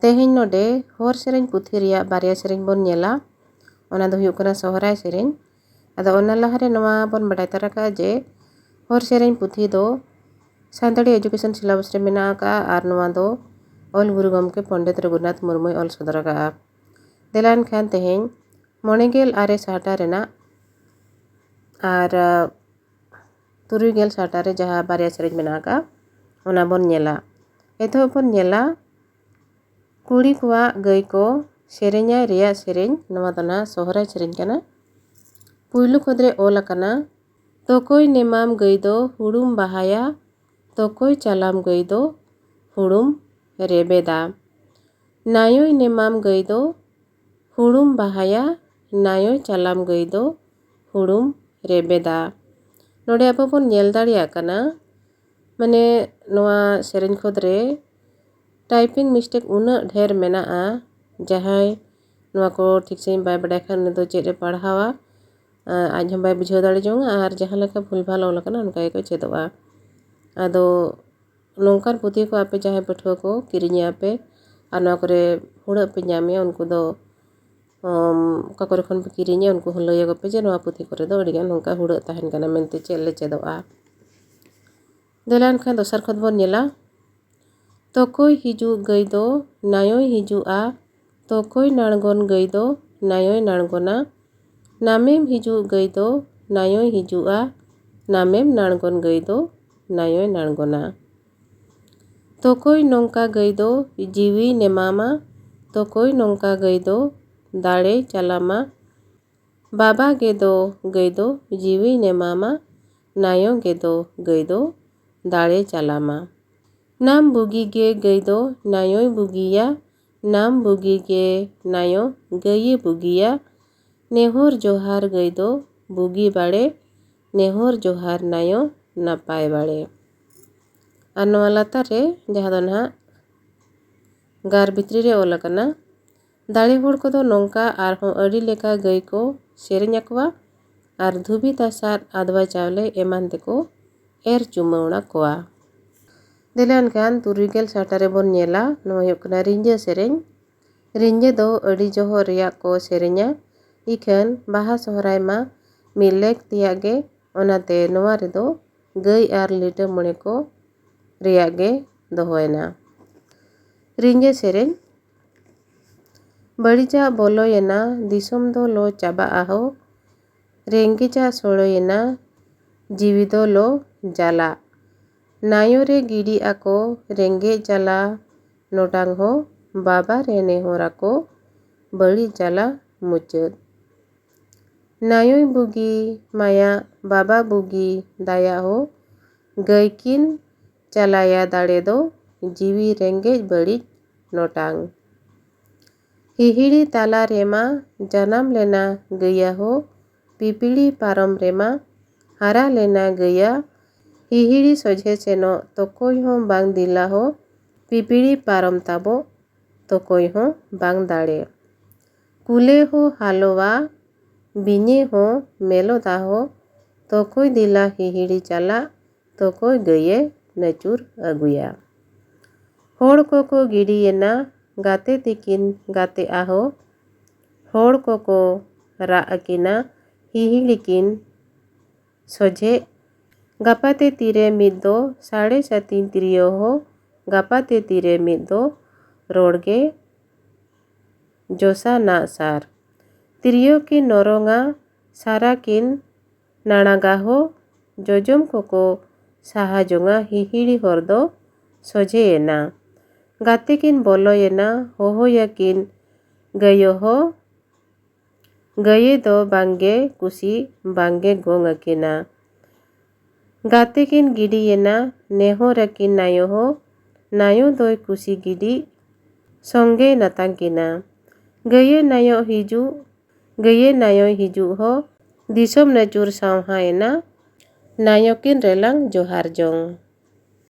तेहेñ नोडे हर सेरेñ पुथी रिया बारिया सेरेñ bone नेला ओना दो हुयुग कना सोहराय सेरेñ आदो ओना लाहारे नवा बोन बाडाय तरा का जे हर सेरेñ पुथी दो सानताड़ी एजुकेशन सिलेबस रे मेना का आर नवा दो ऑल गुरु गमके पंडित रघुनाथ मुर्मू ऑल सदर का देलान खान तेहेñ मोनेगेल आरे साहटा रेना आर तुरुगेल साहटा रे जहाँ बारिया सेरेñ मेना का ओना बोन नेला एतो बोन नेला कुड़ी कुआ गई को सेरेñाय रिया सेरेñ नवा दना सोहराय सेरेñ कना पुइलु खुदरे ओल कना तोकोय नेमाम गई दो हुड़ुम बाहाया तोकोय चालाम गई दो हुड़ुम रेबेदा नायोय नेमाम गई दो हुड़ुम बाहाया नायोय चालाम गई दो हुड़ुम रेबेदा नोडे आबो बोन नेल दाड़िया कना माने नवा सेरेñ खुदरे टाइपिंग मिस्टेक उना ढेर मेना जहाय नवा को ठीक से बाय बडाय खान दो चेद रे पढ़ावा आज हम बाय बुझाव दाड़े जोंगा आर जहाँ लेका भूल भाल ओल कना उनका को चेदोआ आदो नोंकान पुथी को आपे जहाय पठुआ को किरिña पे आर नवा करे हुड़ा पे ñameया उनको दो का करे खन पे किरिña उनको लय को पे जे नवा पुथी करे दो अडिगान नोंका हुड़ा तहन कना मेनते चेद ले चेदोआ देलान खान दोसर खत बोन नेला तोकोय हिजू गई दो नायोय हिजुआ तोकोय नाणगोन गई दो नायोय नाणगोना नामेम हिजू गई दो नायोय हिजुआ नामेम नाणगोन गई दो नायोय नाणगोना तोकोय नोंका गई दो जीवी नेमामा तोकोय नोंका गई दो दाड़े चालामा बाबा गे दो गई दो जीवी नेमामा नायो गे दो गई दो दाड़े चालामा नाम बुगी गे गई दो नायोय बुगिया नाम बुगी गे नायो गई बुगिया नेहोर जोहार गई दो बुगी बाड़े नेहोर जोहार नायो नापाय बाड़े आर नवा लातार रे जहाँ दो ना गार भितरी रे ओल कना दाड़े होड़ को दो नोंका आरहों अड़ी लेका गई को सेरेñ अकवा आर धुबी तासार आदवा चावले एमान तेको एर चुमावना कोआ देलान खान तुरुगेल साहटा रे बोन नेला नवा हुयुग कना रिंजा सेरेñ रिंजे दो अड़ी जोहो रिया को सेरेña इखन बाहा सोहराय मा मिलेक तिया गे ओनाते नवा रे दो गई आर लिटा मणे को रिया गे दोहोयना रिंजे सेरेñ बड़ीजा बोलोयना दिसोम दो लो चाबा आहो रेंगेजा सोड़ोयना जीवी दो लो जाला नायो रे गिडी आको रेंगे जाला नोटांग हो बाबा रे नेहोरा को बड़ी जाला मुचद नायोय बुगी माया बाबा बुगी दाया हो गईकिन चलाया दाड़े दो जीवी रेंगे बड़ी नोटांग हिहिड़ी ताला रेमा जनाम लेना गया हो पिपिड़ी पारम रेमा हारा लेना गया हिहिड़ी सोझे सेनो तोकोय हो बांग दिला हो पिपिड़ी पारम ताबो तोकोय हो बांग दाड़े कुले हो हालोवा बिñे हो मेलो दाहो तोकोय दिला हिहिड़ी चाला तोकोय गये नचुर अगुया होड़ को गिड़ियेना गाते तिकिन गाते आहो होड़ को रा अकिना हिहिड़ी किन सोझे गापाते तीरे मिद दो साढ़े सातीन तिरियो हो गापाते तीरे मिद दो रोड़गे जोसा ना सार तिरियो की नोरोंगा सारा किन नाणागा हो जोजम को साहा जोंगा हिहिड़ी होर दो सोझे येना गाते किन बोलो येना हो या किन गयो हो गये दो बांगे कुसी बांगे गोंग अकिना गाते किन गिडी येना नेहो रकिन नायो हो नायो दोय कुसी गिडी संगे नतांगिना गये नायो हिजू हो दिसोम नचुर सावहा येना नायो किन रेलांग जोहार जोंग।